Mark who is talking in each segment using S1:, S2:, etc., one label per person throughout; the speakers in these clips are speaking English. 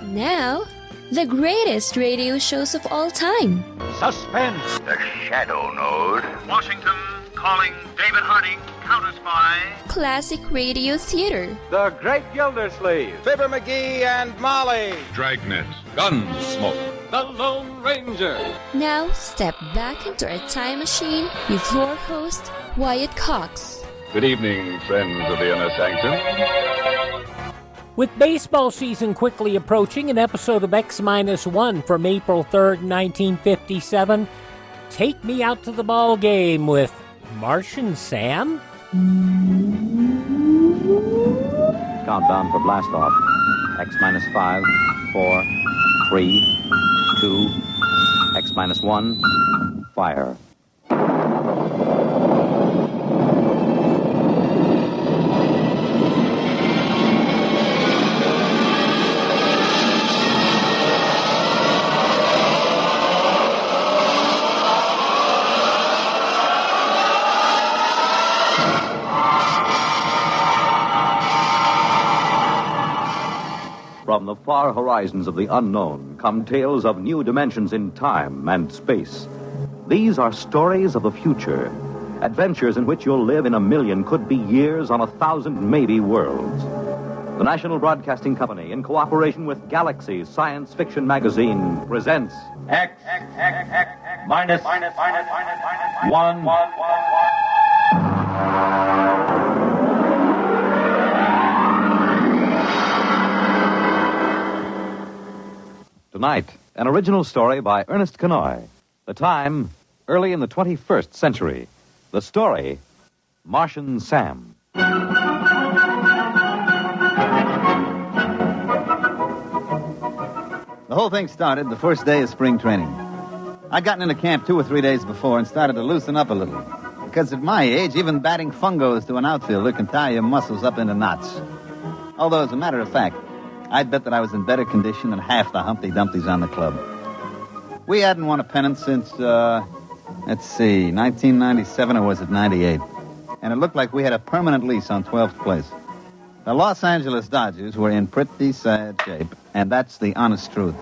S1: Now, the greatest radio shows of all time.
S2: Suspense.
S3: The Shadow Node.
S4: Washington calling David Harding, counter-spy.
S1: Classic radio theater.
S2: The Great Gildersleeve.
S5: Fibber McGee and Molly.
S6: Dragnet. Gunsmoke.
S2: The Lone Ranger.
S1: Now, step back into a time machine with your host, Wyatt Cox.
S6: Good evening, friends of the Inner Sanctum.
S7: With baseball season quickly approaching, an episode of X-1 from April 3rd, 1957, take me out to the ball game with Martian Sam?
S8: Countdown for blast off. X-5, 4, 3, 2, X-1, fire. From the far horizons of the unknown come tales of new dimensions in time and space. These are stories of the future, adventures in which you'll live in a million, could be years, on 1,000 maybe worlds. The National Broadcasting Company, in cooperation with Galaxy Science Fiction Magazine, presents
S2: X minus 1.
S8: Tonight, an original story by Ernest Kenoy. The time, early in the 21st century. The story, Martian Sam.
S9: The whole thing started the first day of spring training. I'd gotten into camp 2 or 3 days before and started to loosen up a little. Because at my age, even batting fungos to an outfielder can tie your muscles up into knots. Although, as a matter of fact, I'd bet that I was in better condition than half the Humpty Dumptys on the club. We hadn't won a pennant since, 1997, or was it 98? And it looked like we had a permanent lease on 12th place. The Los Angeles Dodgers were in pretty sad shape, and that's the honest truth.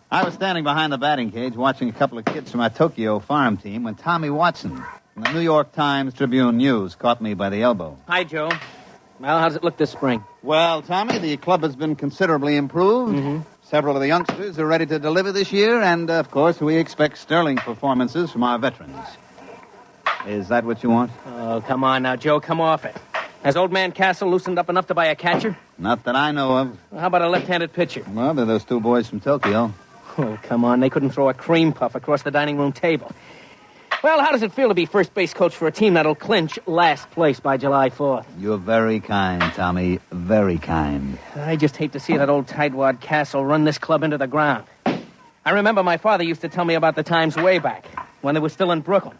S9: I was standing behind the batting cage watching a couple of kids from our Tokyo farm team when Tommy Watson from the New York Times Tribune News caught me by the elbow.
S7: Hi, Joe. Well, how does it look this spring?
S9: Well, Tommy, the club has been considerably improved. Mm-hmm. Several of the youngsters are ready to deliver this year, and, of course, we expect sterling performances from our veterans. Is that what you want?
S7: Oh, come on now, Joe, come off it. Has old man Castle loosened up enough to buy a catcher?
S9: Not that I know of.
S7: Well, how about a left-handed pitcher?
S9: Well, they're those 2 boys from Tokyo.
S7: Oh, come on, they couldn't throw a cream puff across the dining room table. Well, how does it feel to be first base coach for a team that'll clinch last place by July 4th?
S9: You're very kind, Tommy. Very kind.
S7: I just hate to see that old tightwad Castle run this club into the ground. I remember my father used to tell me about the times way back, when they were still in Brooklyn.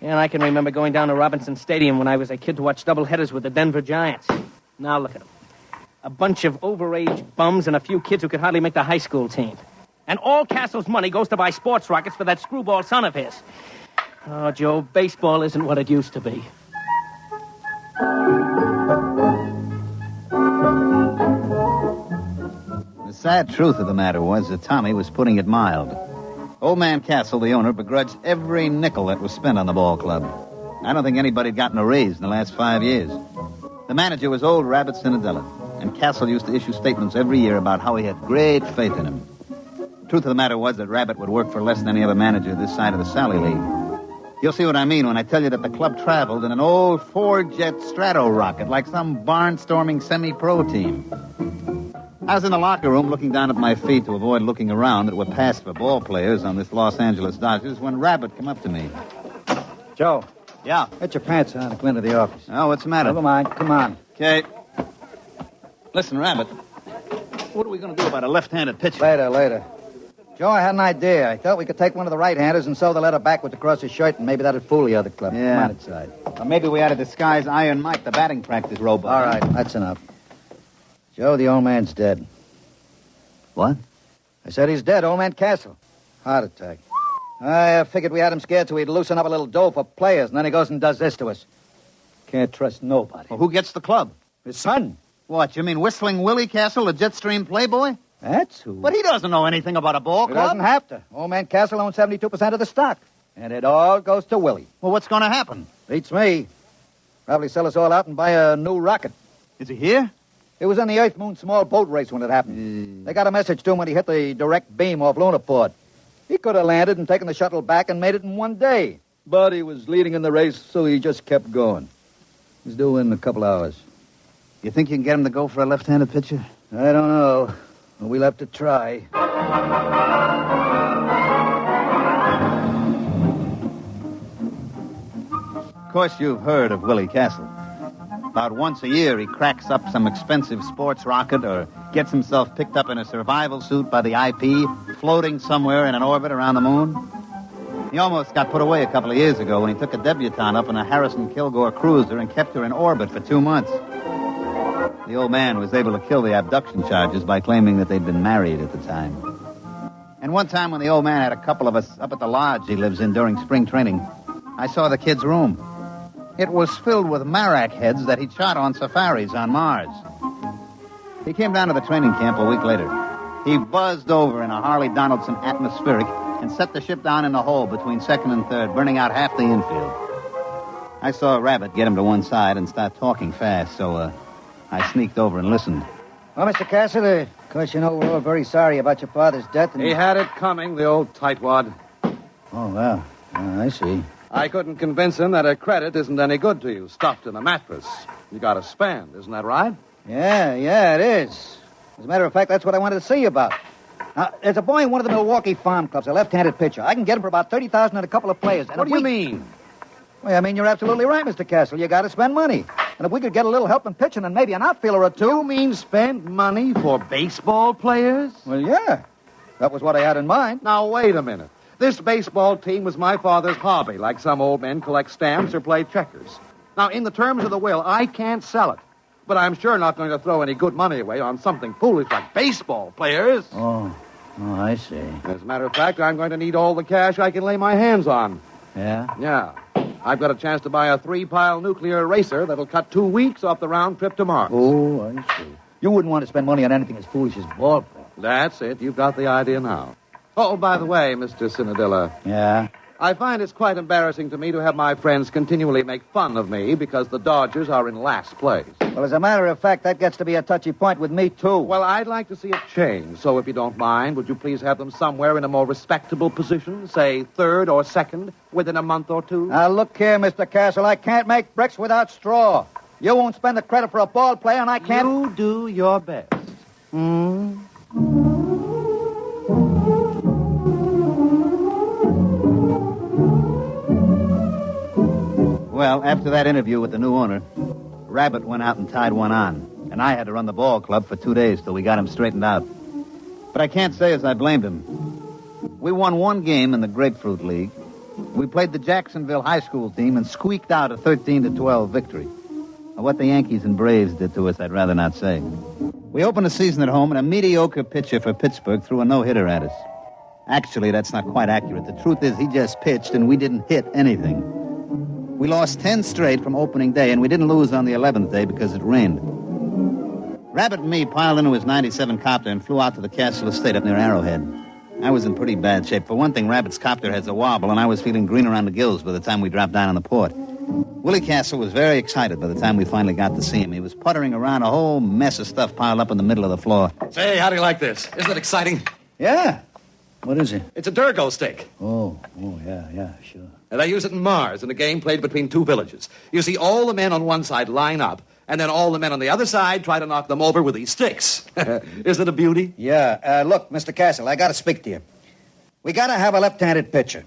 S7: And I can remember going down to Robinson Stadium when I was a kid to watch doubleheaders with the Denver Giants. Now look at them. A bunch of overage bums and a few kids who could hardly make the high school team. And all Castle's money goes to buy sports rockets for that screwball son of his. Oh, Joe, baseball isn't what it used to be.
S9: The sad truth of the matter was that Tommy was putting it mild. Old man Castle, the owner, begrudged every nickel that was spent on the ball club. I don't think anybody had gotten a raise in the last 5 years. The manager was old Rabbit Cinderella, and Castle used to issue statements every year about how he had great faith in him. Truth of the matter was that Rabbit would work for less than any other manager this side of the Sally League. You'll see what I mean when I tell you that the club traveled in an old four-jet Strato rocket like some barnstorming semi-pro team. I was in the locker room looking down at my feet to avoid looking around that were passed for ball players on this Los Angeles Dodgers when Rabbit came up to me.
S10: Joe.
S9: Yeah?
S10: Get your pants on and go into the office.
S9: Oh, what's the matter?
S10: Never mind. Come on.
S9: Okay. Listen, Rabbit, what are we going to do about a left-handed pitcher?
S10: Later. Joe, I had an idea. I thought we could take one of the right-handers and sew the letter backwards across his shirt, and maybe that'd fool the other club.
S9: Yeah.
S10: Come on inside.
S9: Or maybe we ought to disguise Iron Mike, the batting practice robot.
S10: All right, that's enough. Joe, the old man's dead.
S9: What?
S10: I said he's dead, old man Castle. Heart attack. I figured we had him scared so he'd loosen up a little dough for players, and then he goes and does this to us. Can't trust nobody.
S9: Well, who gets the club?
S10: His son.
S9: What, you mean Whistling Willie Castle, the Jetstream playboy?
S10: That's who.
S9: But he doesn't know anything about a ball
S10: He
S9: club.
S10: doesn't have to. Old man Castle owns 72% of the stock. And it all goes to Willie.
S9: Well, what's going to happen?
S10: Beats me. Probably sell us all out and buy a new rocket.
S9: Is he here?
S10: It was in the Earth-Moon small boat race when it happened. They got a message to him when he hit the direct beam off Lunaport. He could have landed and taken the shuttle back and made it in one day. But he was leading in the race, so he just kept going. He's due in a couple hours.
S9: You think you can get him to go for a left-handed pitcher?
S10: I don't know. We'll have to try.
S9: Of course, you've heard of Willie Castle. About once a year, he cracks up some expensive sports rocket or gets himself picked up in a survival suit by the IP, floating somewhere in an orbit around the moon. He almost got put away a couple of years ago when he took a debutante up in a Harrison Kilgore cruiser and kept her in orbit for 2 months. The old man was able to kill the abduction charges by claiming that they'd been married at the time. And one time when the old man had a couple of us up at the lodge he lives in during spring training, I saw the kid's room. It was filled with marak heads that he'd shot on safaris on Mars. He came down to the training camp a week later. He buzzed over in a Harley Donaldson atmospheric and set the ship down in the hole between second and third, burning out half the infield. I saw Rabbit get him to one side and start talking fast, so I sneaked over and listened.
S10: Well, Mr. Castle, of course, you know we're all very sorry about your father's death. And...
S5: He had it coming, the old tightwad.
S10: Oh, well, I see.
S5: I couldn't convince him that a credit isn't any good to you, stuffed in a mattress. You got to spend, isn't that right?
S10: Yeah, it is. As a matter of fact, that's what I wanted to see you about. Now, there's a boy in one of the Milwaukee farm clubs, a left-handed pitcher. I can get him for about $30,000 and a couple of players. And
S5: what do you mean?
S10: Well, I mean, you're absolutely right, Mr. Castle. You got to spend money. And if we could get a little help in pitching and maybe an outfielder or two...
S5: You mean spend money for baseball players?
S10: Well, yeah. That was what I had in mind.
S5: Now, wait a minute. This baseball team was my father's hobby, like some old men collect stamps or play checkers. Now, in the terms of the will, I can't sell it. But I'm sure not going to throw any good money away on something foolish like baseball players.
S10: Oh, I see.
S5: As a matter of fact, I'm going to need all the cash I can lay my hands on.
S10: Yeah?
S5: Yeah. I've got a chance to buy a 3-pile nuclear racer that'll cut 2 weeks off the round trip to Mars.
S10: Oh, I see. You wouldn't want to spend money on anything as foolish as ball play.
S5: That's it. You've got the idea now. Oh, by the way, Mr. Cinadilla.
S10: Yeah?
S5: I find it's quite embarrassing to me to have my friends continually make fun of me because the Dodgers are in last place.
S10: Well, as a matter of fact, that gets to be a touchy point with me, too.
S5: Well, I'd like to see it change. So if you don't mind, would you please have them somewhere in a more respectable position, say third or second, within a month or two?
S10: Now, look here, Mr. Castle. I can't make bricks without straw. You won't spend the credit for a ball player, and I can't...
S5: You do your best.
S9: Well, after that interview with the new owner, Rabbit went out and tied one on, and I had to run the ball club for 2 days till we got him straightened out. But I can't say as I blamed him. We won one game in the Grapefruit League. We played the Jacksonville high school team and squeaked out a 13-12 victory. What the Yankees and Braves did to us, I'd rather not say. We opened the season at home, and a mediocre pitcher for Pittsburgh threw a no-hitter at us. Actually, that's not quite accurate. The truth is he just pitched, and we didn't hit anything. We lost 10 straight from opening day, and we didn't lose on the 11th day because it rained. Rabbit and me piled into his 97 copter and flew out to the Castle Estate up near Arrowhead. I was in pretty bad shape. For one thing, Rabbit's copter has a wobble, and I was feeling green around the gills by the time we dropped down on the port. Willie Castle was very excited by the time we finally got to see him. He was puttering around a whole mess of stuff piled up in the middle of the floor.
S11: Say, how do you like this? Isn't it exciting?
S10: Yeah. What is it?
S11: It's a Durgo steak.
S10: Oh, yeah, sure.
S11: And I use it in Mars in a game played between two villages. You see, all the men on one side line up, and then all the men on the other side try to knock them over with these sticks. Isn't it a beauty?
S10: Yeah. Look, Mr. Castle, I got to speak to you. We got to have a left-handed pitcher.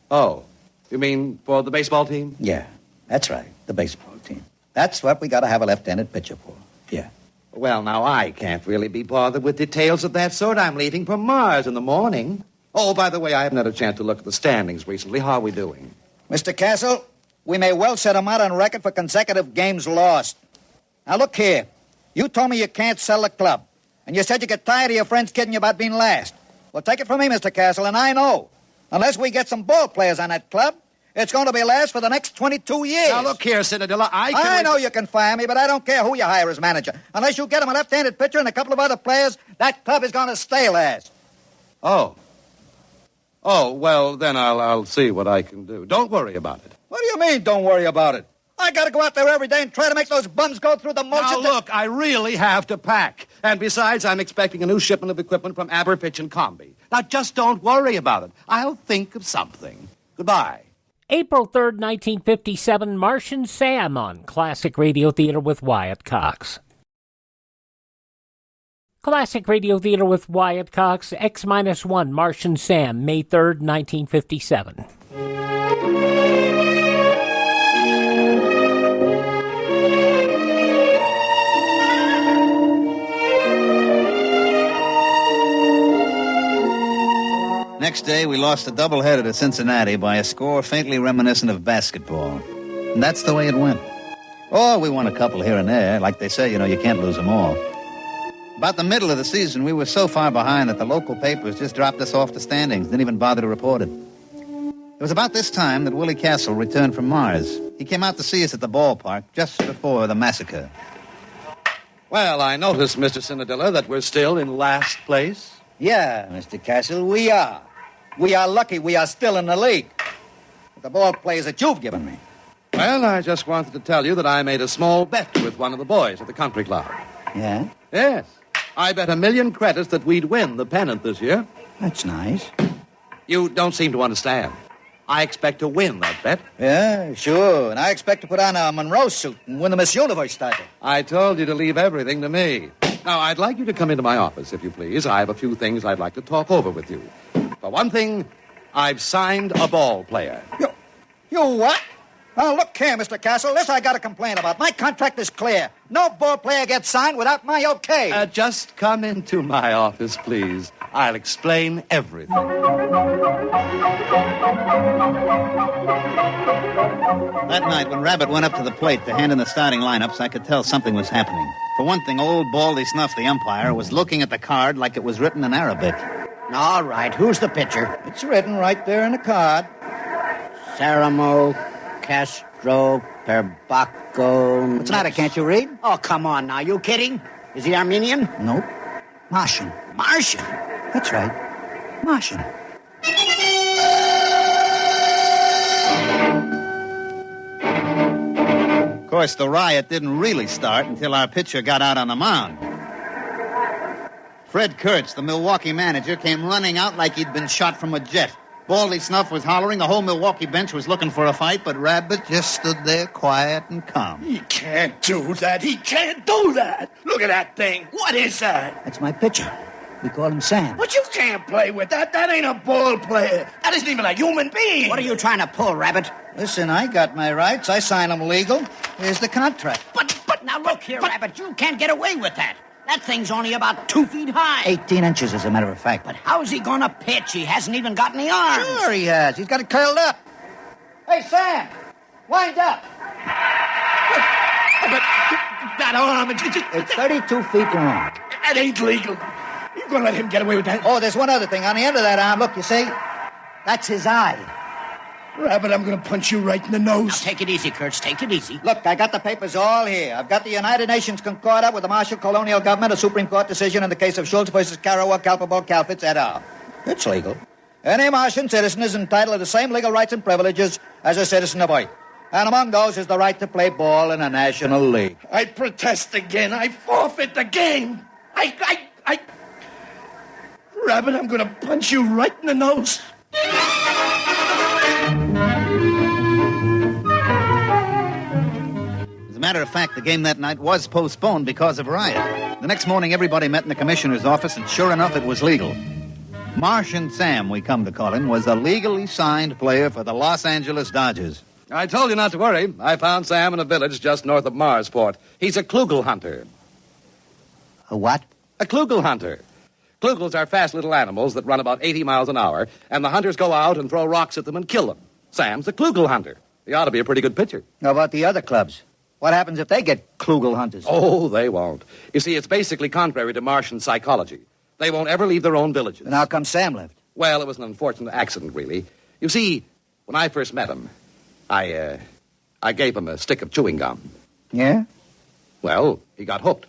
S11: Oh, you mean for the baseball team?
S10: Yeah, that's right, the baseball team. That's what we got to have a left-handed pitcher for. Yeah.
S11: Well, now, I can't really be bothered with details of that sort. I'm leaving for Mars in the morning. Oh, by the way, I haven't had a chance to look at the standings recently. How are we doing?
S10: Mr. Castle, we may well set him out on record for consecutive games lost. Now, look here. You told me you can't sell the club. And you said you get tired of your friends kidding you about being last. Well, take it from me, Mr. Castle, and I know. Unless we get some ball players on that club, It's going to be last for the next 22 years.
S11: Now, look here, Cinderella,
S10: I know you can fire me, but I don't care who you hire as manager. Unless you get him a left-handed pitcher and a couple of other players, that club is going to stay last.
S11: Oh, well, then I'll see what I can do. Don't worry about it.
S10: What do you mean, don't worry about it? I got to go out there every day and try to make those bums go through the motions.
S11: Now, look, I really have to pack. And besides, I'm expecting a new shipment of equipment from Aberfitch and Combi. Now, just don't worry about it. I'll think of something. Goodbye.
S12: April 3rd, 1957, Martian Sam on Classic Radio Theater with Wyatt Cox. Classic Radio Theater with Wyatt Cox, X-1, Martian Sam, May 3rd, 1957.
S9: Next day, we lost a doubleheader to Cincinnati by a score faintly reminiscent of basketball. And that's the way it went. Oh, we won a couple here and there. Like they say, you can't lose them all. About the middle of the season, we were so far behind that the local papers just dropped us off the standings, didn't even bother to report it. It was about this time that Willie Castle returned from Mars. He came out to see us at the ballpark just before the massacre.
S11: Well, I noticed, Mr. Cinderella, that we're still in last place.
S10: Yeah, Mr. Castle, we are. We are lucky we are still in the league. With the ball players that you've given me.
S11: Well, I just wanted to tell you that I made a small bet with one of the boys at the country club.
S10: Yeah?
S11: Yes. I bet 1,000,000 credits that we'd win the pennant this year.
S10: That's nice.
S11: You don't seem to understand. I expect to win that bet.
S10: Yeah, sure. And I expect to put on a Monroe suit and win the Miss Universe title.
S11: I told you to leave everything to me. Now, I'd like you to come into my office, if you please. I have a few things I'd like to talk over with you. For one thing, I've signed a ball player.
S10: You what? Oh, look here, Mr. Castle. This I got to complain about. My contract is clear. No ball player gets signed without my okay.
S11: Just come into my office, please. I'll explain everything.
S9: That night, when Rabbit went up to the plate to hand in the starting lineups, I could tell something was happening. For one thing, old Baldy Snuff, the umpire, was looking at the card like it was written in Arabic.
S13: All right, who's the pitcher?
S10: It's written right there in the card.
S13: Saramo, Castro, Perbaco...
S10: What's the matter, can't you read?
S13: Oh, come on now, you kidding? Is he Armenian?
S10: Nope. Martian.
S13: Martian?
S10: That's right. Martian.
S9: Of course, the riot didn't really start until our pitcher got out on the mound. Fred Kurtz, the Milwaukee manager, came running out like he'd been shot from a jet. Baldy Snuff was hollering. The whole Milwaukee bench was looking for a fight, but Rabbit just stood there quiet and calm.
S14: He can't do that. He can't do that. Look at that thing. What is that?
S10: That's my pitcher. We call him Sam.
S14: But you can't play with that. That ain't a ball player. That isn't even a human being.
S13: What are you trying to pull, Rabbit?
S10: Listen, I got my rights. I sign them legal. Here's the contract.
S13: But now look here, Rabbit. You can't get away with that. That thing's only about 2 feet high.
S10: 18 inches, as a matter of fact.
S13: But how's he gonna pitch? He hasn't even got any arms.
S10: Sure he has. He's got it curled up. Hey, Sam, wind up.
S14: But that arm,
S10: it's 32 feet long.
S14: That ain't legal. You gonna let him get away with that?
S10: Oh, there's one other thing. On the end of that arm, look, you see? That's his eye.
S14: Rabbit, I'm gonna punch you right in the nose.
S13: Now, take it easy, Kurtz. Take it easy.
S10: Look, I got the papers all here. I've got the United Nations Concordat with the Marshall Colonial Government, a Supreme Court decision in the case of Schultz versus Karawa, Kalpabo, Kalfitz, et al. It's legal. Any Martian citizen is entitled to the same legal rights and privileges as a citizen of Earth. And among those is the right to play ball in a national league.
S14: I protest again. I forfeit the game. Rabbit, I'm gonna punch you right in the nose.
S9: As a matter of fact, the game that night was postponed because of riot. The next morning, everybody met in the commissioner's office, and sure enough, it was legal. Martian Sam, we come to call him, was a legally signed player for the Los Angeles Dodgers.
S11: I told you not to worry. I found Sam in a village just north of Marsport. He's a klugel hunter.
S10: A what?
S11: A klugel hunter. Klugels are fast little animals that run about 80 miles an hour, and the hunters go out and throw rocks at them and kill them. Sam's a klugel hunter. He ought to be a pretty good pitcher.
S10: How about the other clubs? What happens if they get klugel hunters?
S11: Oh, they won't. You see, it's basically contrary to Martian psychology. They won't ever leave their own villages.
S10: And how come Sam left?
S11: Well, it was an unfortunate accident, really. You see, when I first met him, I gave him a stick of chewing gum.
S10: Yeah?
S11: Well, he got hooked.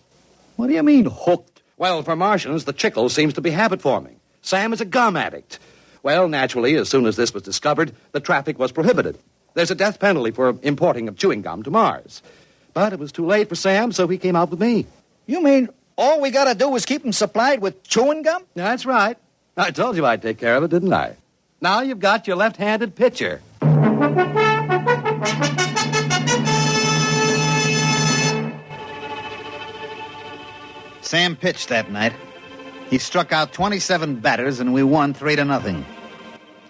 S10: What do you mean, hooked?
S11: Well, for Martians, the chicle seems to be habit-forming. Sam is a gum addict. Well, naturally, as soon as this was discovered, the traffic was prohibited. There's a death penalty for importing of chewing gum to Mars. But it was too late for Sam, so he came out with me.
S10: You mean all we gotta do is keep him supplied with chewing gum?
S11: That's right. I told you I'd take care of it, didn't I? Now you've got your left-handed pitcher.
S9: Sam pitched that night. He struck out 27 batters, and we won 3-0.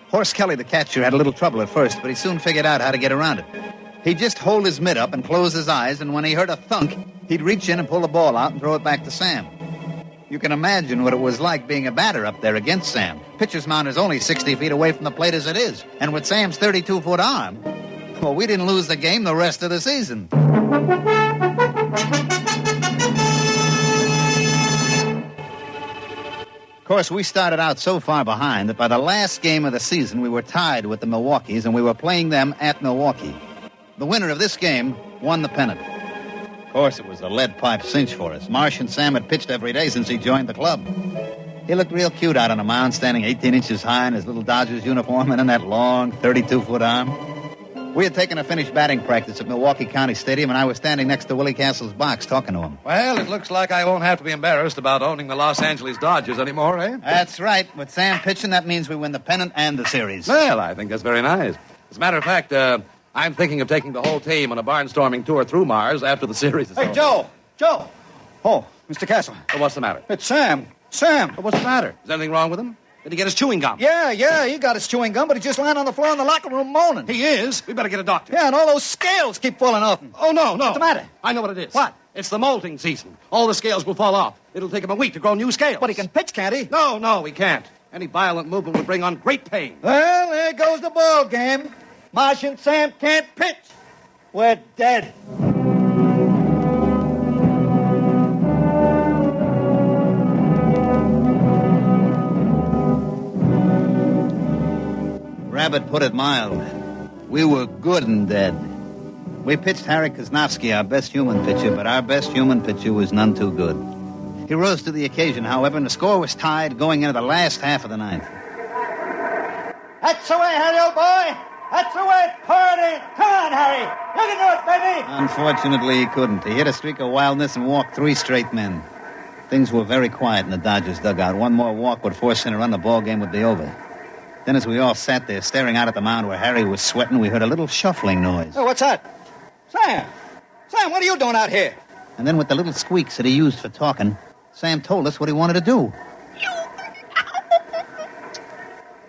S9: Horse Kelly, the catcher, had a little trouble at first, but he soon figured out how to get around it. He'd just hold his mitt up and close his eyes, and when he heard a thunk, he'd reach in and pull the ball out and throw it back to Sam. You can imagine what it was like being a batter up there against Sam. Pitcher's mound is only 60 feet away from the plate as it is, and with Sam's 32-foot arm, well, we didn't lose the game the rest of the season. Of course, we started out so far behind that by the last game of the season, we were tied with the Milwaukees, and we were playing them at Milwaukee. The winner of this game won the pennant. Of course, it was a lead pipe cinch for us. Martian Sam had pitched every day since he joined the club. He looked real cute out on the mound, standing 18 inches high in his little Dodgers uniform and in that long 32-foot arm. We had taken a finished batting practice at Milwaukee County Stadium, and I was standing next to Willie Castle's box talking to him.
S11: Well, it looks like I won't have to be embarrassed about owning the Los Angeles Dodgers anymore, eh?
S9: That's right. With Sam pitching, that means we win the pennant and the series.
S11: Well, I think that's very nice. As a matter of fact, I'm thinking of taking the whole team on a barnstorming tour through Mars after the series is over.
S10: Hey, Joe! Oh, Mr. Castle.
S11: What's the matter?
S10: It's Sam. Sam!
S11: What's the matter? Is anything wrong with him? Did he get his chewing gum?
S10: Yeah, he got his chewing gum, but he's just lying on the floor in the locker room moaning.
S11: He is? We better get a doctor.
S10: Yeah, and all those scales keep falling off him.
S11: Oh, no.
S10: What's the matter?
S11: I know what it is.
S10: What?
S11: It's the molting season. All the scales will fall off. It'll take him a week to grow new scales.
S10: But he can pitch, can't he?
S11: No, he can't. Any violent movement would bring on great pain.
S10: Well, there goes the ball game. Martian Sam can't pitch. We're dead.
S9: Rabbit put it mild. We were good and dead. We pitched Harry Kosnowski, our best human pitcher, but our best human pitcher was none too good. He rose to the occasion, however, and the score was tied going into the last half of the ninth.
S10: That's the way, Harry, old boy. That's the way. Pour it in. Come on, Harry. You can do it, baby.
S9: Unfortunately, he couldn't. He hit a streak of wildness and walked 3 straight men. Things were very quiet in the Dodgers dugout. One more walk would force him to run. The ball game would be over. Then as we all sat there staring out at the mound where Harry was sweating, we heard a little shuffling noise.
S10: Oh, what's that? Sam, what are you doing out here?
S9: And then with the little squeaks that he used for talking, Sam told us what he wanted to do.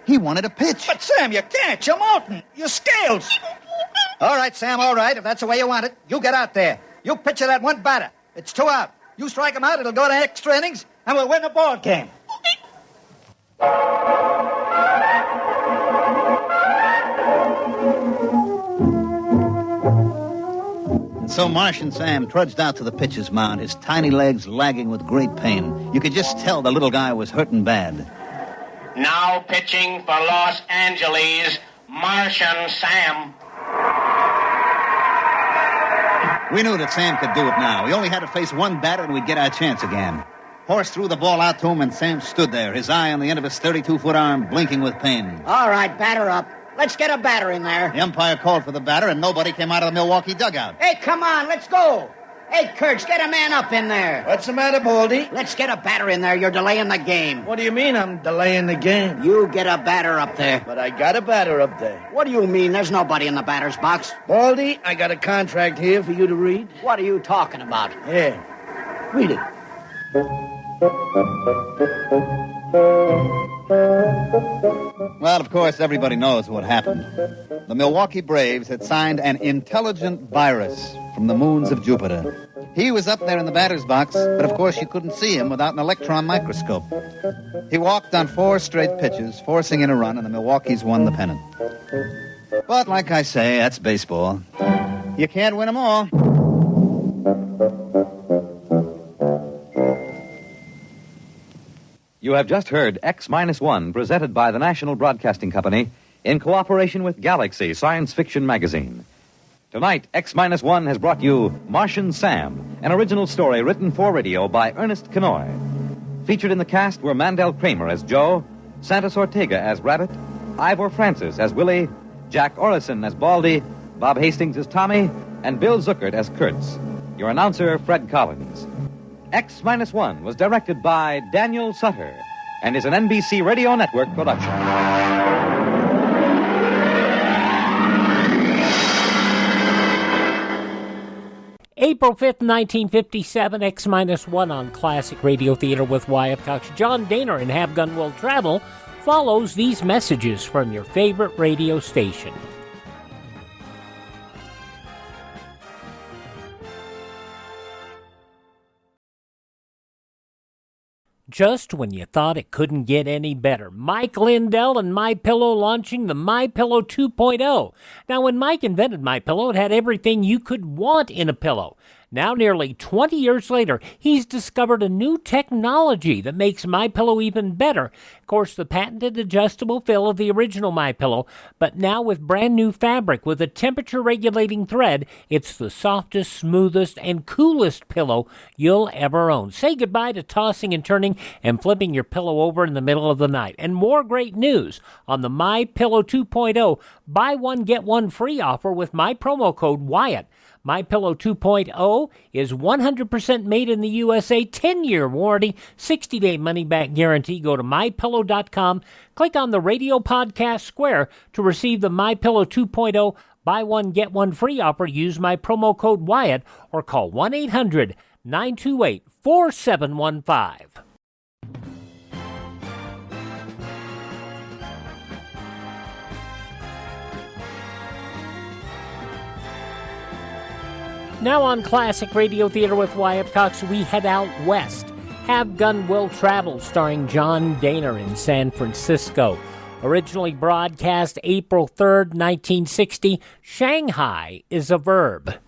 S9: He wanted to pitch.
S10: But, Sam, you can't. You're molting. Your scales. All right, Sam, all right. If that's the way you want it, you get out there. You pitch to that one batter. It's 2 out. You strike him out, it'll go to extra innings, and we'll win the ball game.
S9: And so Martian Sam trudged out to the pitcher's mound, his tiny legs lagging with great pain. You could just tell the little guy was hurting bad.
S13: Now pitching for Los Angeles, Martian Sam.
S9: We knew that Sam could do it now. We only had to face one batter and we'd get our chance again. Horse threw the ball out to him and Sam stood there, his eye on the end of his 32-foot arm, blinking with pain.
S13: All right, batter up. Let's get a batter in there.
S9: The umpire called for the batter and nobody came out of the Milwaukee dugout.
S13: Hey, come on, let's go. Hey, Kurtz, get a man up in there.
S14: What's the matter, Baldy?
S13: Let's get a batter in there. You're delaying the game.
S14: What do you mean I'm delaying the game?
S13: You get a batter up there.
S14: But I got a batter up there.
S13: What do you mean? There's nobody in the batter's box.
S14: Baldy, I got a contract here for you to read.
S13: What are you talking about?
S14: Here. Read it.
S9: Well, of course, everybody knows what happened. The Milwaukee Braves had signed an intelligent virus from the moons of Jupiter. He was up there in the batter's box, but of course you couldn't see him without an electron microscope. He walked on 4 straight pitches, forcing in a run, and the Milwaukees won the pennant. But like I say, that's baseball. You can't win them all.
S8: You have just heard X-1, presented by the National Broadcasting Company, in cooperation with Galaxy Science Fiction Magazine. Tonight, X-1 has brought you Martian Sam, an original story written for radio by Ernest Kenoy. Featured in the cast were Mandel Kramer as Joe, Santos Ortega as Rabbit, Ivor Francis as Willie, Jack Orison as Baldy, Bob Hastings as Tommy, and Bill Zuckert as Kurtz. Your announcer, Fred Collins. X-1 was directed by Daniel Sutter and is an NBC Radio Network production.
S12: April 5th, 1957, X-1 on Classic Radio Theater with Wyatt Cox. John Dehner and Have Gun Will Travel follows these messages from your favorite radio station. Just when you thought it couldn't get any better, Mike Lindell and MyPillow launching the MyPillow 2.0. Now, when Mike invented MyPillow, it had everything you could want in a pillow. Now, nearly 20 years later, he's discovered a new technology that makes MyPillow even better. Of course, the patented adjustable fill of the original MyPillow, but now with brand new fabric with a temperature-regulating thread, it's the softest, smoothest, and coolest pillow you'll ever own. Say goodbye to tossing and turning and flipping your pillow over in the middle of the night. And more great news on the MyPillow 2.0 buy one, get one free offer with my promo code Wyatt. MyPillow 2.0 is 100% made in the USA, 10-year warranty, 60-day money-back guarantee. Go to MyPillow.com, click on the radio podcast square to receive the MyPillow 2.0 buy one, get one free offer. Use my promo code Wyatt or call 1-800-928-4715. Now on Classic Radio Theater with Wyatt Cox, we head out west. Have Gun Will Travel, starring John Dehner in San Francisco. Originally broadcast April 3rd, 1960, Shanghai is a verb.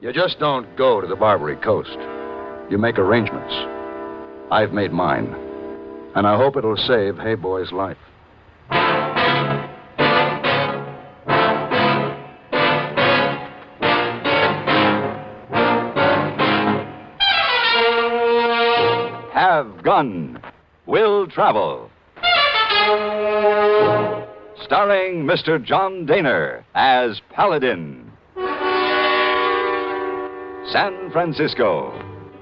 S6: You just don't go to the Barbary Coast. You make arrangements. I've made mine. And I hope it'll save Hey Boy's life.
S3: Have Gun Will Travel. Starring Mr. John Dehner as Paladin. San Francisco,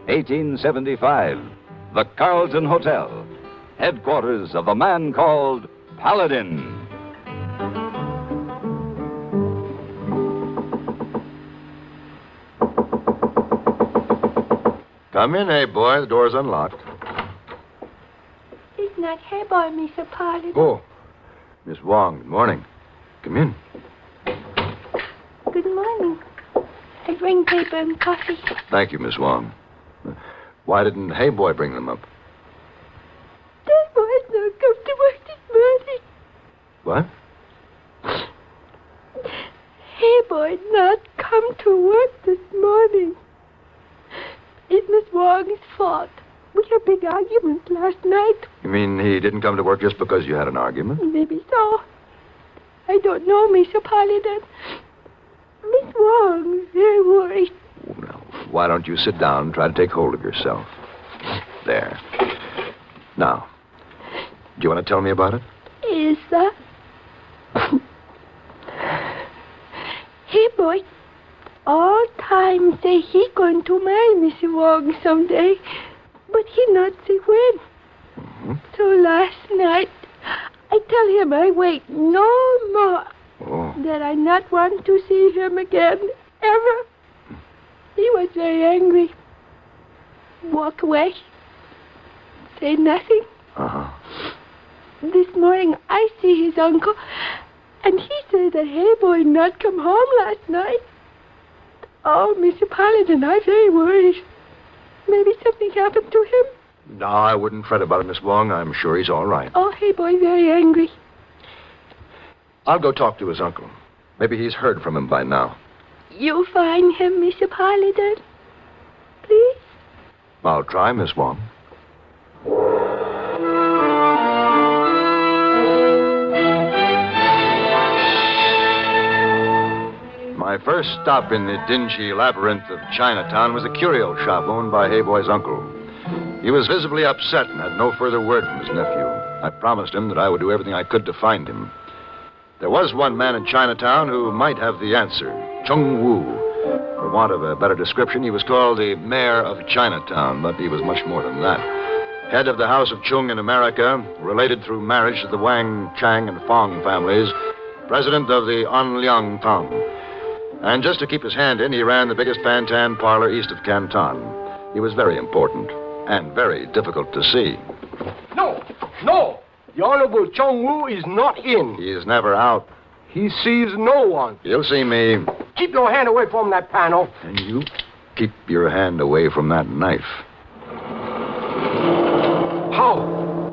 S3: 1875. The Carlton Hotel. Headquarters of the man called Paladin.
S6: Come in, hey boy. The door's unlocked.
S15: It's not hey boy, Mr. Paladin.
S6: Oh, Miss Wong, good morning. Come in.
S15: Good morning. I bring paper and coffee.
S6: Thank you, Miss Wong. Why didn't Hey Boy bring them up?
S15: That boy's not come to work this morning.
S6: What?
S15: Hey boy not come to work this morning. It's Miss Wong's fault. We had a big argument last night.
S6: You mean he didn't come to work just because you had an argument?
S15: Maybe so. I don't know, Mr. Paladin. Miss Wong's very worried.
S6: Well, why don't you sit down and try to take hold of yourself? There. Now, do you want to tell me about it?
S15: Yes, sir. Hey, boy. All time say he going to marry Miss Wong someday, but he not say when.
S6: Mm-hmm.
S15: So last night, I tell him I wait no more.
S6: Oh.
S15: That I not want to see him again, ever. He was very angry. Walk away. Say nothing.
S6: Uh-huh.
S15: This morning, I see his uncle, and he said that Hey Boy not come home last night. Oh, Mr. Paladin, I'm very worried. Maybe something happened to him.
S6: No, I wouldn't fret about it, Miss Wong. I'm sure he's all right.
S15: Oh, Hey Boy very angry.
S6: I'll go talk to his uncle. Maybe he's heard from him by now.
S15: You find him, Mr. Paladin?
S6: I'll try, Miss Wong. My first stop in the dingy labyrinth of Chinatown was a curio shop owned by Hayboy's uncle. He was visibly upset and had no further word from his nephew. I promised him that I would do everything I could to find him. There was one man in Chinatown who might have the answer, Chung Wu. For want of a better description, he was called the mayor of Chinatown, but he was much more than that. Head of the House of Chung in America, related through marriage to the Wang, Chang, and Fong families, president of the Anliang Tong. And just to keep his hand in, he ran the biggest fan-tan parlor east of Canton. He was very important and very difficult to see.
S16: No! The Honorable Chung Wu is not in.
S6: He is never out.
S16: He sees no one.
S6: You'll see me.
S16: Keep your hand away from that panel.
S6: And you keep your hand away from that knife.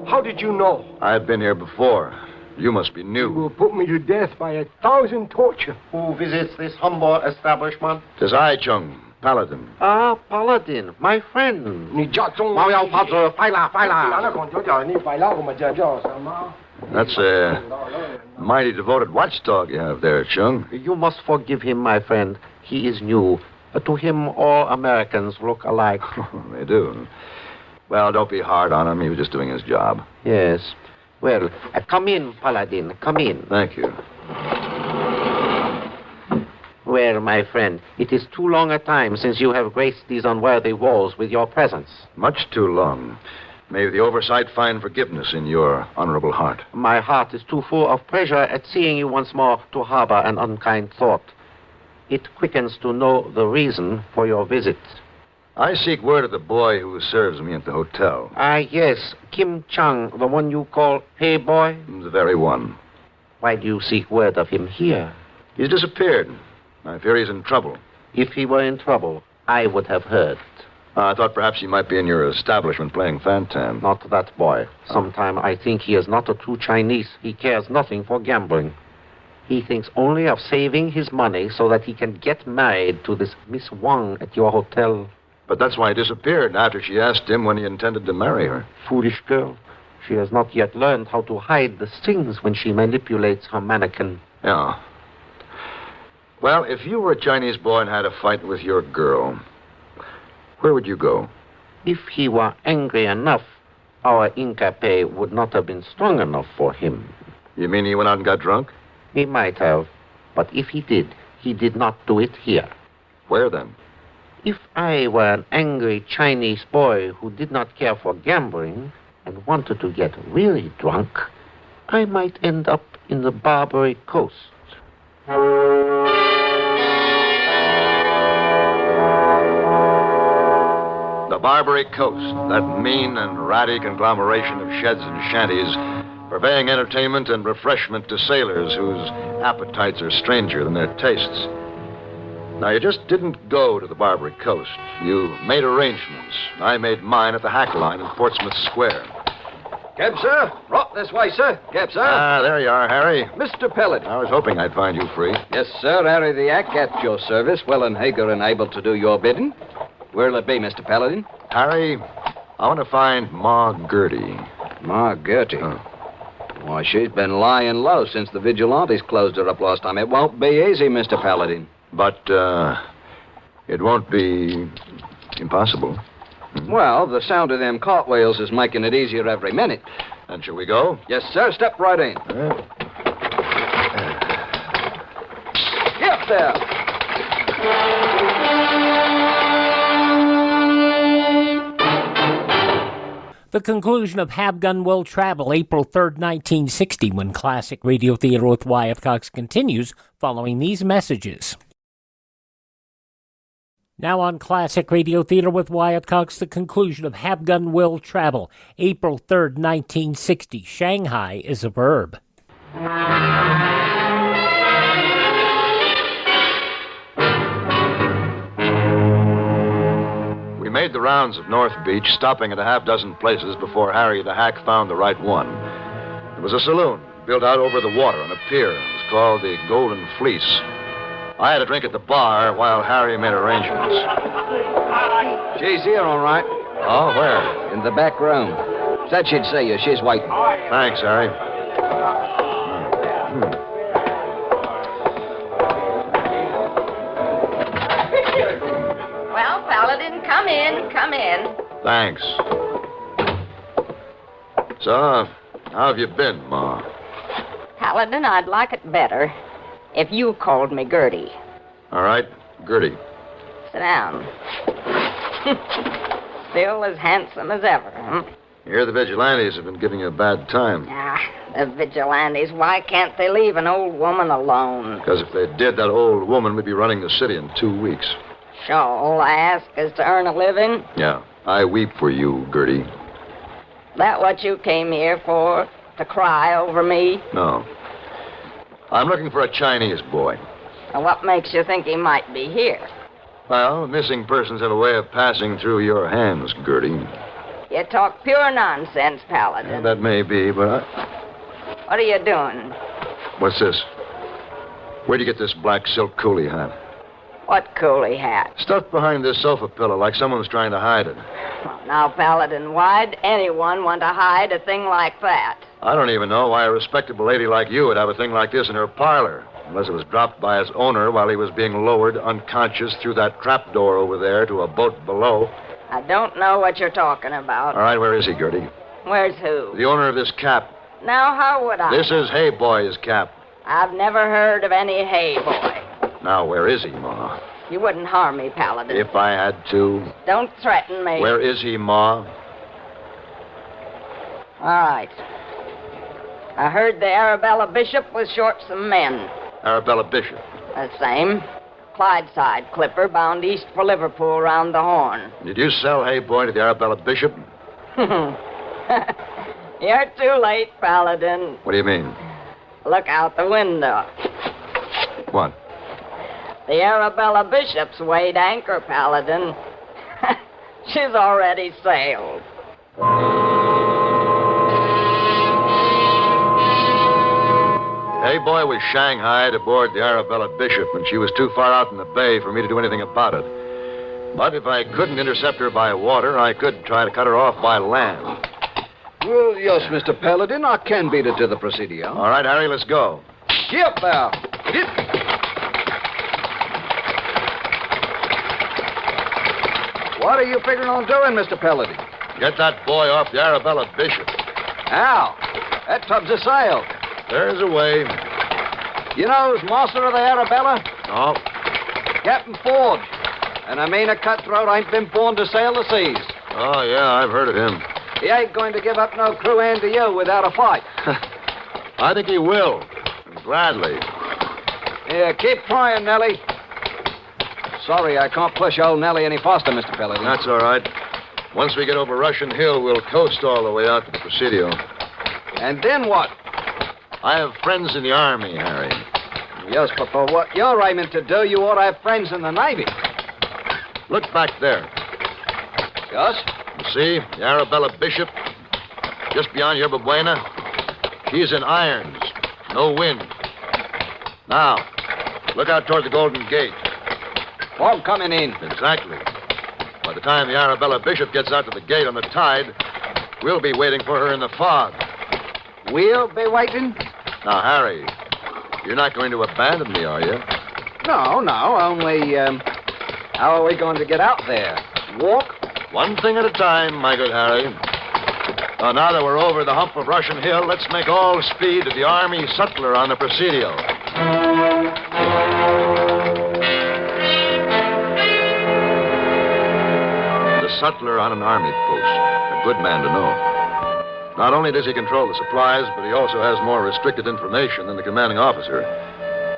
S16: How did you know?
S6: I've been here before. You must be
S16: You
S6: new.
S16: will put me to death by 1,000 torture.
S17: Who visits this humble establishment?
S6: Tis I, Chung, Paladin.
S17: Ah, Paladin, my friend.
S6: That's a mighty devoted watchdog you have there, Chung.
S17: You must forgive him, my friend. He is new. To him, all Americans look alike.
S6: They do. Well, don't be hard on him. He was just doing his job.
S17: Yes. Well, come in, Paladin. Come in.
S6: Thank you.
S17: Well, my friend, it is too long a time since you have graced these unworthy walls with your presence.
S6: Much too long. May the oversight find forgiveness in your honorable heart.
S17: My heart is too full of pleasure at seeing you once more to harbor an unkind thought. It quickens to know the reason for your visit.
S6: I seek word of the boy who serves me at the hotel.
S17: Ah, yes. Kim Chung, the one you call Hey Boy?
S6: The very one.
S17: Why do you seek word of him here?
S6: He's disappeared. I fear he's in trouble.
S17: If he were in trouble, I would have heard.
S6: I thought perhaps he might be in your establishment playing fan-tan.
S17: Not that boy. Sometime I think he is not a true Chinese. He cares nothing for gambling. He thinks only of saving his money so that he can get married to this Miss Wang at your hotel.
S6: But that's why he disappeared after she asked him when he intended to marry her.
S17: Foolish girl. She has not yet learned how to hide the stings when she manipulates her mannequin.
S6: Yeah. Well, if you were a Chinese boy and had a fight with your girl, where would you go?
S17: If he were angry enough, our Incape would not have been strong enough for him.
S6: You mean he went out and got drunk?
S17: He might have. But if he did not do it here.
S6: Where then?
S17: If I were an angry Chinese boy who did not care for gambling and wanted to get really drunk, I might end up in the Barbary Coast.
S6: The Barbary Coast, that mean and ratty conglomeration of sheds and shanties, purveying entertainment and refreshment to sailors whose appetites are stranger than their tastes. Now, you just didn't go to the Barbary Coast. You made arrangements. I made mine at the Hack Line in Portsmouth Square. Cab, sir. Right this way, sir. Cab, sir. Ah, there you are, Harry.
S18: Mr. Pellet.
S6: I was hoping I'd find you free.
S18: Yes, sir. Harry the Ack at your service, well and eager and able to do your bidding. Where'll it be, Mr. Paladin?
S6: Harry, I want to find Ma Gertie.
S18: Ma Gertie? Why, she's been lying low since the vigilantes closed her up last time. It won't be easy, Mr. Paladin.
S6: But, it won't be impossible.
S18: Well, the sound of them cartwheels is making it easier every minute.
S6: Then shall we go?
S18: Yes, sir. Step right in. Get up there.
S12: The conclusion of Have Gun Will Travel, April 3rd, 1960, when Classic Radio Theater with Wyatt Cox continues following these messages. Now on Classic Radio Theater with Wyatt Cox, the conclusion of Have Gun Will Travel, April 3rd, 1960. Shanghai is a verb.
S6: We made the rounds of North Beach, stopping at a half dozen places before Harry the Hack found the right one. It was a saloon built out over the water on a pier. It was called the Golden Fleece. I had a drink at the bar while Harry made arrangements.
S18: She's here, all right. Oh, where? In the back room. Said she'd see you. She's waiting.
S6: Thanks, Harry.
S19: Well, Paladin, come in, come in.
S6: Thanks. So, how have you been, Ma?
S19: Paladin, I'd like it better if you called me Gertie.
S6: All right, Gertie.
S19: Sit down. Still as handsome as ever, huh?
S6: Here the vigilantes have been giving you a bad time.
S19: Ah, the vigilantes, why can't they leave an old woman alone?
S6: Because if they did, that old woman would be running the city in 2 weeks.
S19: Sure, all I ask is to earn a living.
S6: Yeah, I weep for you, Gertie.
S19: That what you came here for? To cry over me?
S6: No. I'm looking for a Chinese boy.
S19: Now, what makes you think he might be here?
S6: Well, missing persons have a way of passing through your hands, Gertie.
S19: You talk pure nonsense, Paladin.
S6: Yeah, that may be, but
S19: What are you doing?
S6: What's this? Where'd you get this black silk coolie hat?
S19: What coolie hat?
S6: Stuffed behind this sofa pillow like someone's trying to hide it.
S19: Well, now, Paladin, why'd anyone want to hide a thing like that?
S6: I don't even know why a respectable lady like you would have a thing like this in her parlor. Unless it was dropped by its owner while he was being lowered unconscious through that trapdoor over there to a boat below.
S19: I don't know what you're talking about.
S6: All right, where is he, Gertie?
S19: Where's who?
S6: The owner of this cap.
S19: Now, how would I?
S6: This is Hey Boy's cap.
S19: I've never heard of any hay boy.
S6: Now, where is he, Ma?
S19: You wouldn't harm me, Paladin.
S6: If I had to.
S19: Don't threaten me.
S6: Where is he, Ma?
S19: All right. I heard the Arabella Bishop was short some men.
S6: Arabella Bishop.
S19: The same. Clydeside clipper bound east for Liverpool round the Horn.
S6: Did you sell Hey Boy to the Arabella Bishop?
S19: You're too late, Paladin.
S6: What do you mean?
S19: Look out the window.
S6: What?
S19: The Arabella Bishop's weighed anchor, Paladin. She's already sailed.
S6: Hey Boy was shanghaied aboard the Arabella Bishop, and she was too far out in the bay for me to do anything about it. But if I couldn't intercept her by water, I could try to cut her off by land.
S18: Well, yes, Mr. Paladin, I can beat it to the Presidio.
S6: All right, Harry, let's go.
S18: Yep, now. What are you figuring on doing, Mr. Paladin?
S6: Get that boy off the Arabella Bishop.
S18: How? That tub's a sail.
S6: There's a way.
S18: You know who's master of the Arabella?
S6: No.
S18: Captain Ford. And I mean a cutthroat ain't been born to sail the seas.
S6: Oh, yeah, I've heard of him.
S18: He ain't going to give up no crew hand to you without a fight.
S6: I think he will. And gladly.
S18: Yeah, keep trying, Nellie. Sorry, I can't push old Nellie any faster, Mr. Paladin.
S6: That's all right. Once we get over Russian Hill, we'll coast all the way out to the Presidio.
S18: And then what?
S6: I have friends in the Army, Harry.
S18: Yes, but for what you're aiming to do, you ought to have friends in the Navy.
S6: Look back there.
S18: Yes?
S6: You see, the Arabella Bishop, just beyond Yerba Buena. She's in irons. No wind. Now, look out toward the Golden Gate.
S18: Fog coming in.
S6: Exactly. By the time the Arabella Bishop gets out to the gate on the tide, we'll be waiting for her in the fog.
S18: We'll be waiting?
S6: Now, Harry, you're not going to abandon me, are you?
S18: No, only, how are we going to get out there? Walk?
S6: One thing at a time, my good Harry. Now that we're over the hump of Russian Hill, let's make all speed to the Army sutler on the Presidio. The sutler on an army post. A good man to know. Not only does he control the supplies, but he also has more restricted information than the commanding officer.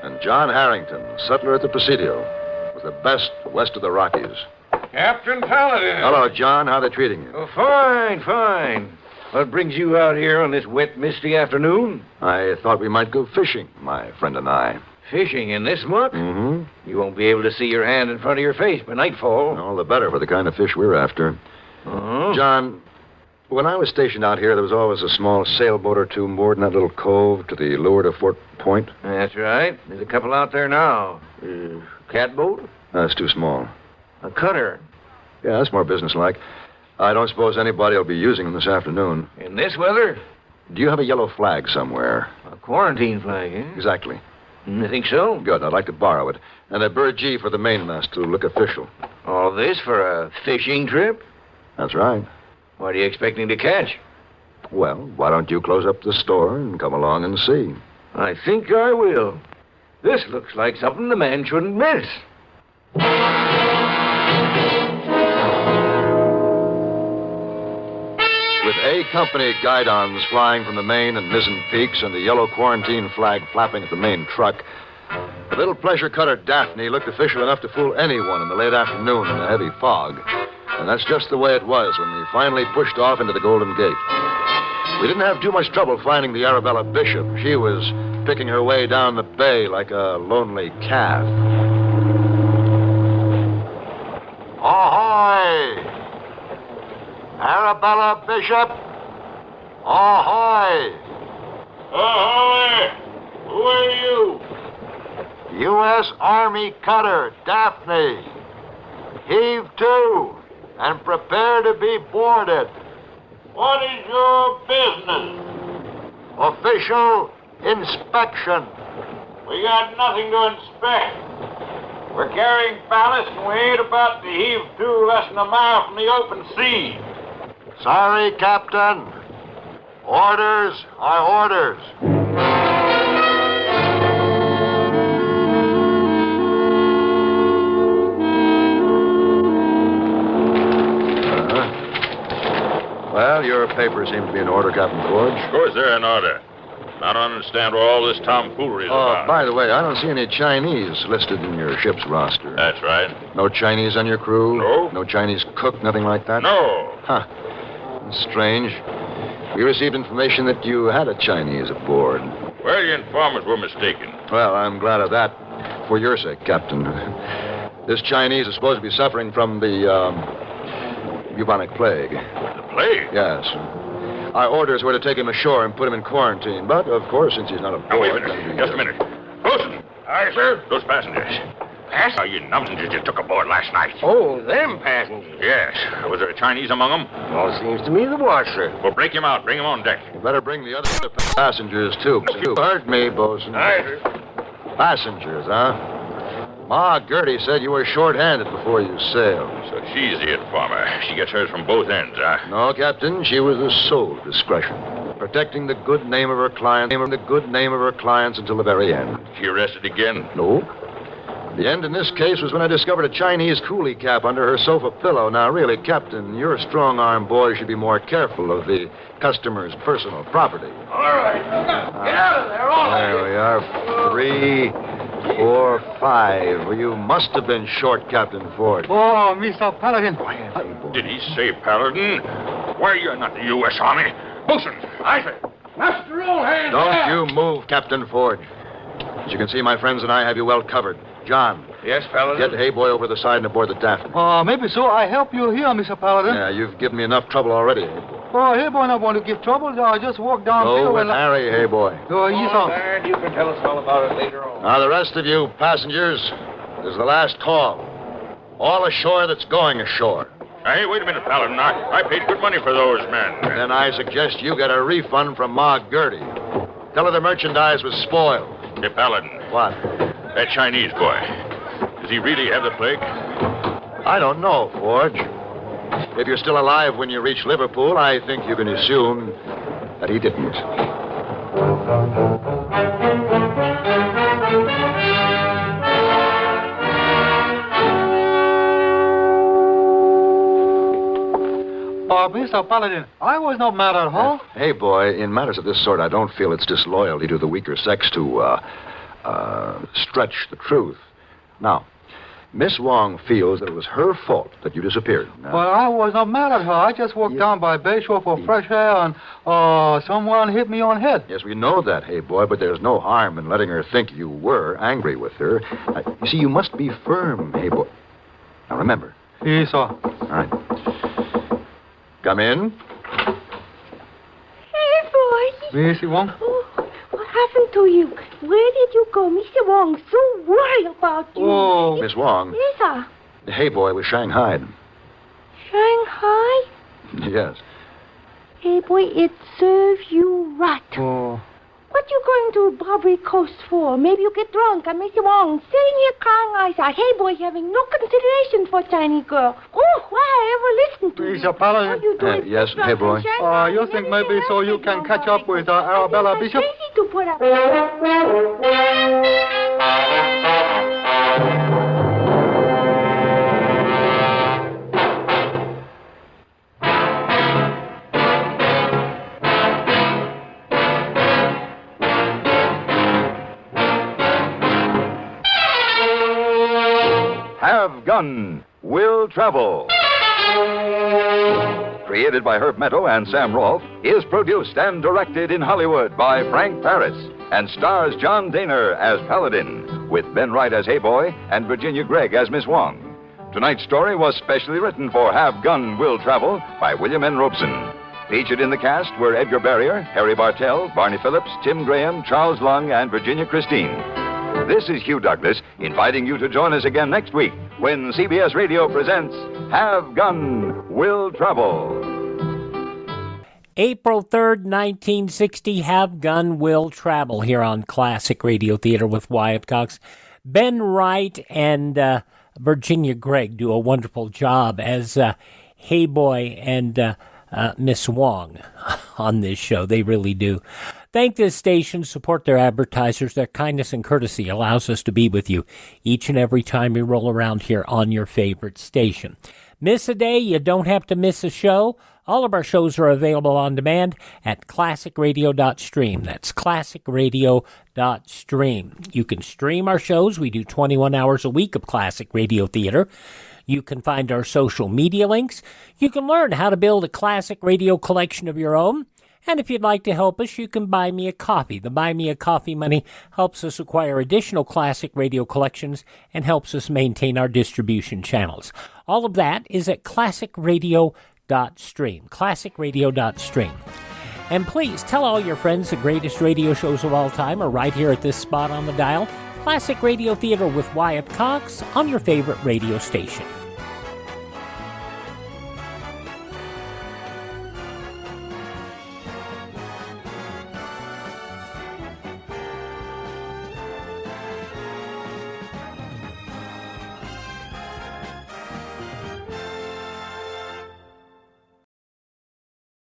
S6: And John Harrington, sutler at the Presidio, was the best west of the Rockies.
S16: Captain Paladin.
S6: Hello, John. How are they treating you?
S16: Oh, fine, fine. What brings you out here on this wet, misty afternoon?
S6: I thought we might go fishing, my friend and I.
S16: Fishing in this muck?
S6: Mm-hmm.
S16: You won't be able to see your hand in front of your face by nightfall.
S6: All the better for the kind of fish we're after.
S16: Uh-huh.
S6: John, when I was stationed out here, there was always a small sailboat or two moored in that little cove to the leeward of Fort Point.
S16: That's right. There's a couple out there now. Catboat?
S6: That's too small.
S16: A cutter?
S6: Yeah, that's more businesslike. I don't suppose anybody will be using them this afternoon.
S20: In this weather?
S6: Do you have a yellow flag somewhere?
S20: A quarantine flag, eh?
S6: Exactly.
S20: I think so.
S6: Good. I'd like to borrow it. And a bird G for the mainmast to look official.
S20: All this for a fishing trip?
S6: That's right.
S20: What are you expecting to catch?
S6: Well, why don't you close up the store and come along and see?
S20: I think I will. This looks like something the man shouldn't miss.
S6: With A Company guidons flying from the main and mizzen peaks and the yellow quarantine flag flapping at the main truck, the little pleasure cutter Daphne looked official enough to fool anyone in the late afternoon in a heavy fog. And that's just the way it was when we finally pushed off into the Golden Gate. We didn't have too much trouble finding the Arabella Bishop. She was picking her way down the bay like a lonely calf. Ahoy! Arabella Bishop! Ahoy!
S4: Ahoy! Who are you?
S6: U.S. Army cutter Daphne. Heave to and prepare to be boarded.
S4: What is your business?
S6: Official inspection.
S4: We got nothing to inspect. We're carrying ballast and we ain't about to heave to less than a mile from the open sea.
S6: Sorry, Captain. Orders are orders. Well, your papers seem to be in order, Captain Forge.
S21: Of course they're in order. I don't understand what all this tomfoolery is about.
S6: By the way, I don't see any Chinese listed in your ship's roster.
S21: That's right.
S6: No Chinese on your crew?
S21: No.
S6: No Chinese cook, nothing like that?
S21: No.
S6: Huh. That's strange. We received information that you had a Chinese aboard.
S21: Well, your informers were mistaken.
S6: Well, I'm glad of that. For your sake, Captain. This Chinese is supposed to be suffering from the, bubonic plague.
S21: The plague?
S6: Yes. Our orders were to take him ashore and put him in quarantine, but, of course, since he's not aboard...
S21: Now, wait a minute. Just a minute. Bosun! Aye, sir? Those passengers. Passengers? You numpsons you took aboard last night.
S20: Oh, them passengers?
S21: Yes. Was there a Chinese among them?
S20: Well, it seems to me there was, sir.
S21: Well, break him out. Bring him on deck.
S6: You better bring the other passengers, too. You heard me, Bosun.
S21: Aye, sir.
S6: Passengers, huh? Ma Gertie said you were short-handed before you sailed.
S21: So she's the informer. She gets hers from both ends, huh?
S6: No, Captain. She was the sole discretion. Protecting the good name of her client, until the very end.
S21: She arrested again?
S6: No. The end in this case was when I discovered a Chinese coolie cap under her sofa pillow. Now, really, Captain, your strong-arm boy should be more careful of the customer's personal property.
S4: All right. Get out of there, all right.
S6: There we are. 3, 4, 5. Well, you must have been short, Captain Ford.
S22: Oh, Mr. Paladin.
S21: Did he say Paladin? Why, you're not the U.S. Army. Bosun! Aye, sir.
S4: Master, all hands.
S6: Don't you move, Captain Ford. As you can see, my friends and I have you well covered. John.
S21: Yes, Paladin?
S6: Get Hayboy over the side and aboard the Daphne.
S22: Maybe so. I help you here, Mr. Paladin.
S6: Yeah, you've given me enough trouble already, Hayboy.
S22: Oh, Hayboy not want to give trouble. I just walk down
S6: Go with Harry, Hayboy.
S22: Oh, yes, sir.
S21: And you can tell us all about it later on.
S6: Now, the rest of you passengers, this is the last call. All ashore that's going ashore.
S21: Hey, wait a minute, Paladin. I paid good money for those men.
S6: Then I suggest you get a refund from Ma Gertie. Tell her the merchandise was spoiled.
S21: Hey, Paladin.
S6: What?
S21: That Chinese boy. Does he really have the plague?
S6: I don't know, Forge. If you're still alive when you reach Liverpool, I think you can assume that he didn't.
S22: Mr. Paladin, I was not mad at all.
S6: Hey, boy, in matters of this sort, I don't feel it's disloyalty to the weaker sex to, stretch the truth. Now, Miss Wong feels that it was her fault that you disappeared.
S22: But I was not mad at her. I just walked down by Bayshore for fresh air and, someone hit me on head.
S6: Yes, we know that, hey, boy, but there's no harm in letting her think you were angry with her. You see, you must be firm, hey, boy. Now, remember.
S22: Yes, sir.
S6: All right. Come in.
S15: Hey, boy.
S22: Missy Wong?
S15: Oh, what happened to you? Where did you go? Mr. Wong so worried about you.
S6: Oh, Miss Wong.
S15: Yes, sir.
S6: Hey, boy was Shanghai.
S15: Shanghai?
S6: Yes.
S15: Hey, boy, it serves you right.
S22: Oh.
S15: What you going to Barbary Coast for? Maybe you get drunk and Mr. Wong sitting here crying eyes out. Hey, boy, having no consideration for a Chinese girl. Oh, why I ever listen to you?
S22: Mr. Paladin.
S15: You do it
S6: Yes, hey, boy.
S22: You think maybe so you can catch up with Arabella Bishop?
S15: Easy to put up.
S3: Have Gun, Will Travel. Created by Herb Meadow and Sam Rolfe, is produced and directed in Hollywood by Frank Paris and stars John Dehner as Paladin, with Ben Wright as Hey Boy and Virginia Gregg as Miss Wong. Tonight's story was specially written for Have Gun, Will Travel by William N. Robeson. Featured in the cast were Edgar Barrier, Harry Bartell, Barney Phillips, Tim Graham, Charles Lung, and Virginia Christine. This is Hugh Douglas, inviting you to join us again next week when CBS Radio presents Have Gun, Will Travel.
S12: April 3rd, 1960, Have Gun, Will Travel here on Classic Radio Theater with Wyatt Cox. Ben Wright and Virginia Gregg do a wonderful job as Hey Boy and Miss Wong on this show. They really do. Thank this station, support their advertisers. Their kindness and courtesy allows us to be with you each and every time we roll around here on your favorite station. Miss a day, you don't have to miss a show. All of our shows are available on demand at classicradio.stream. That's classicradio.stream. You can stream our shows. We do 21 hours a week of classic radio theater. You can find our social media links. You can learn how to build a classic radio collection of your own. And if you'd like to help us, you can buy me a coffee. The Buy Me a Coffee money helps us acquire additional classic radio collections and helps us maintain our distribution channels. All of that is at classicradio.stream. Classicradio.stream. And please tell all your friends the greatest radio shows of all time are right here at this spot on the dial. Classic Radio Theater with Wyatt Cox on your favorite radio station.